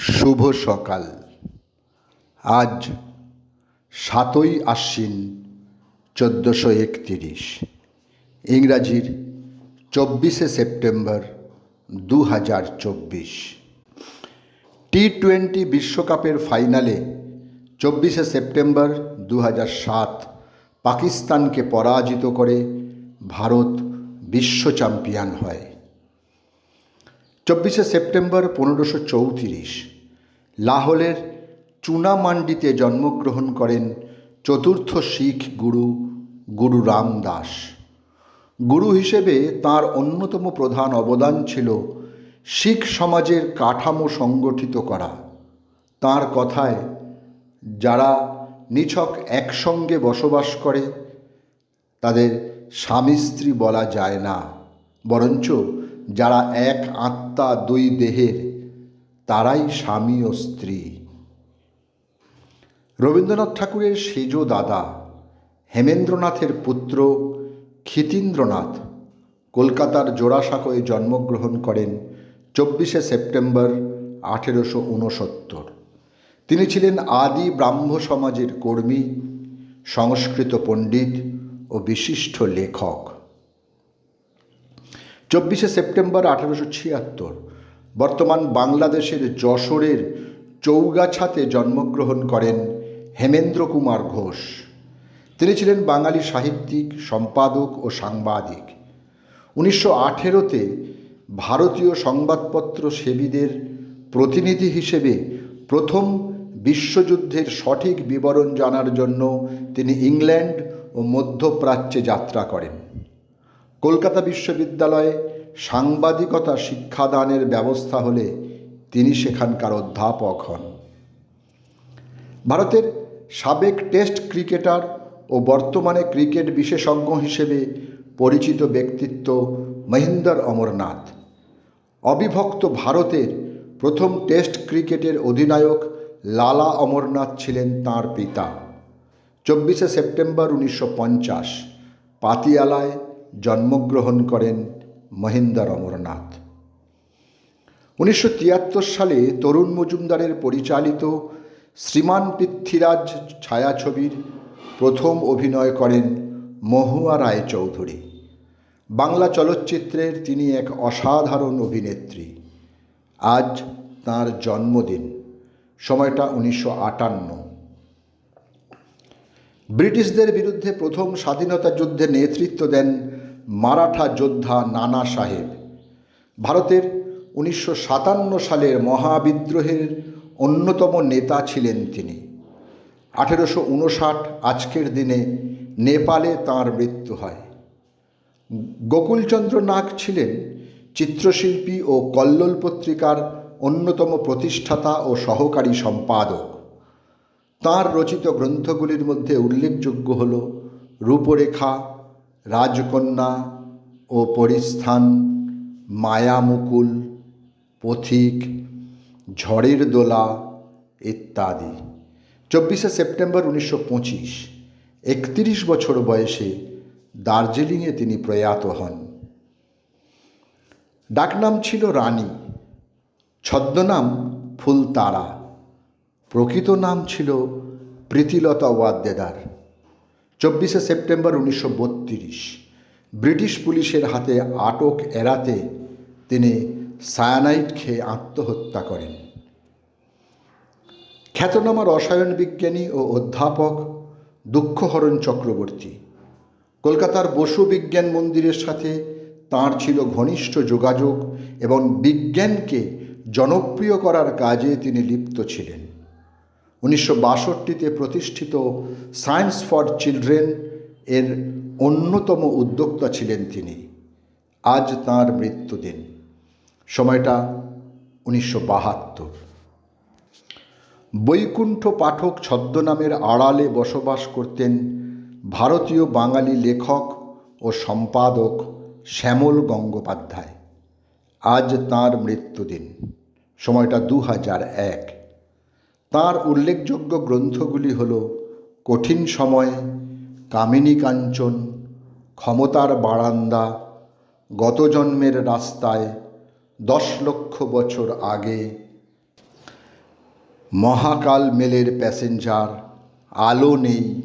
শুভ সকাল। আজ ৭ই আশ্বিন ১৪৩১, ইংরাজির ২৪শে সেপ্টেম্বর ২০২৪। টি-20 বিশ্বকাপের ফাইনালে ২৪শে সেপ্টেম্বর ২০০৭ পাকিস্তানকে পরাজিত করে ভারত বিশ্ব চ্যাম্পিয়ন হয়। ২৪শে সেপ্টেম্বর ১৫৩৪ লাহোরের চুনামান্ডিতে জন্মগ্রহণ করেন চতুর্থ শিখ গুরু রামদাস। গুরু হিসেবে তাঁর অন্যতম প্রধান অবদান ছিল শিখ সমাজের কাঠামো সংগঠিত করা। তাঁর কথায়, যারা নিছক একসঙ্গে বসবাস করে তাদের স্বামী স্ত্রী বলা যায় না, বরঞ্চ যারা এক আত্মা দুই দেহের তারাই স্বামী ও স্ত্রী। রবীন্দ্রনাথ ঠাকুরের সেজ দাদা হেমেন্দ্রনাথের পুত্র ক্ষিতীন্দ্রনাথ কলকাতার জোড়াসাঁকোয় জন্মগ্রহণ করেন ২৪শে সেপ্টেম্বর ১৮৬৯। তিনি ছিলেন আদি ব্রাহ্ম সমাজের কর্মী, সংস্কৃত পণ্ডিত ও বিশিষ্ট লেখক। ২৪শে সেপ্টেম্বর ১৮৭৬ বর্তমান বাংলাদেশের যশোরের চৌগাছাতে জন্মগ্রহণ করেন হেমেন্দ্র কুমার ঘোষ। তিনি ছিলেন বাঙালি সাহিত্যিক, সম্পাদক ও সাংবাদিক। ১৯১৮তে ভারতীয় সংবাদপত্র সেবীদের প্রতিনিধি হিসেবে প্রথম বিশ্বযুদ্ধের সঠিক বিবরণ জানার জন্য তিনি ইংল্যান্ড ও মধ্যপ্রাচ্যে যাত্রা করেন। কলকাতা বিশ্ববিদ্যালয়ে সাংবাদিকতা শিক্ষাদানের ব্যবস্থা হলে তিনি সেখানকার অধ্যাপক হন। ভারতের সাবেক টেস্ট ক্রিকেটার ও বর্তমানে ক্রিকেট বিশেষজ্ঞ হিসেবে পরিচিত ব্যক্তিত্ব মহিন্দর অমরনাথ। অবিভক্ত ভারতের প্রথম টেস্ট ক্রিকেটের অধিনায়ক লালা অমরনাথ ছিলেন তাঁর পিতা। ২৪শে সেপ্টেম্বর ১৯৫০ পাতিয়ালায় জন্মগ্রহণ করেন মহিন্দর অমরনাথ। ১৯৭৩ সালে তরুণ মজুমদারের পরিচালিত শ্রীমান পৃথ্বীরাজ ছায়াছবির প্রথম অভিনয় করেন মহুয়া রায়চৌধুরী। বাংলা চলচ্চিত্রের তিনি এক অসাধারণ অভিনেত্রী। আজ তাঁর জন্মদিন, সময়টা ১৯৫৮। ব্রিটিশদের বিরুদ্ধে প্রথম স্বাধীনতা যুদ্ধে নেতৃত্ব দেন মারাঠা যোদ্ধা নানা সাহেব। ভারতের ১৯৫৭ সালের মহাবিদ্রোহের অন্যতম নেতা ছিলেন তিনি। ১৮৫৯ আজকের দিনে নেপালে তাঁর মৃত্যু হয়। গোকুলচন্দ্র নাগ ছিলেন চিত্রশিল্পী ও কল্লোল পত্রিকার অন্যতম প্রতিষ্ঠাতা ও সহকারী সম্পাদক। তাঁর রচিত গ্রন্থগুলির মধ্যে উল্লেখযোগ্য হল রূপরেখা, রাজকন্যা ও পরিস্থান, মায়ামুকুল, পথিক, ঝড়ের দোলা ইত্যাদি। ২৪শে সেপ্টেম্বর ১৯২৫ ৩১ বছর বয়সে দার্জিলিংয়ে তিনি প্রয়াত হন। ডাকনাম ছিল রানী, ছদ্মনাম ফুলতারা, প্রকৃত নাম ছিল প্রীতিলতা ওয়াদ্দেদার। ২৪শে সেপ্টেম্বর ১৯৩২ ব্রিটিশ পুলিশের হাতে আটক এড়াতে তিনি সায়ানাইড খেয়ে আত্মহত্যা করেন। খ্যাতনামা রসায়ন বিজ্ঞানী ও অধ্যাপক দুঃখহরণ চক্রবর্তী। কলকাতার বসু বিজ্ঞান মন্দিরের সাথে তাঁর ছিল ঘনিষ্ঠ যোগাযোগ এবং বিজ্ঞানকে জনপ্রিয় করার কাজে তিনি লিপ্ত ছিলেন। ১৯৬২তে প্রতিষ্ঠিত সায়েন্স ফর চিলড্রেন এর অন্যতম উদ্যোক্তা ছিলেন তিনি। আজ তাঁর মৃত্যুদিন, সময়টা ১৯৭২। বৈকুণ্ঠ পাঠক ছদ্মনামের আড়ালে বসবাস করতেন ভারতীয় বাঙালি লেখক ও সম্পাদক শ্যামল গঙ্গোপাধ্যায়। আজ তাঁর মৃত্যুদিন, সময়টা ২০০১। তাঁর উল্লেখযোগ্য গ্রন্থগুলি হল কঠিন সময়, কামিনী কাঞ্চন, ক্ষমতার বারান্দা, গত জন্মের রাস্তায়, ১০ লক্ষ বছর আগে, মহাকাল মেলের প্যাসেঞ্জার, আলো নেই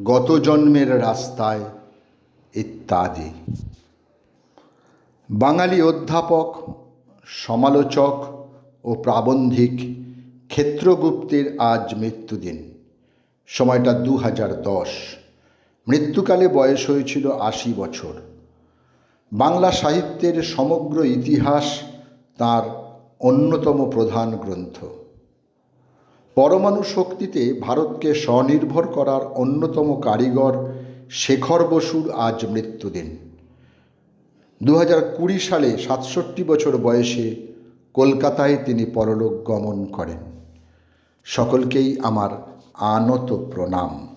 গত জন্মের রাস্তায়, ইত্যাদি। বাঙালি অধ্যাপক, সমালোচক ও প্রাবন্ধিক ক্ষেত্রগুপ্তের আজ মৃত্যুদিন। সময়টা 2010। মৃত্যুকালে বয়স হয়েছিল 80 বছর। বাংলা সাহিত্যের সমগ্র ইতিহাস তার অন্যতম প্রধান গ্রন্থ। পরমাণু শক্তিতে ভারতকে স্বনির্ভর করার অন্যতম কারিগর শেখর বসুর আজ মৃত্যুদিন। 2020 সালে 67 বছর বয়সে কলকাতায় তিনি পরলোক গমন করেন। সকলকেই আমার আনত প্রণাম।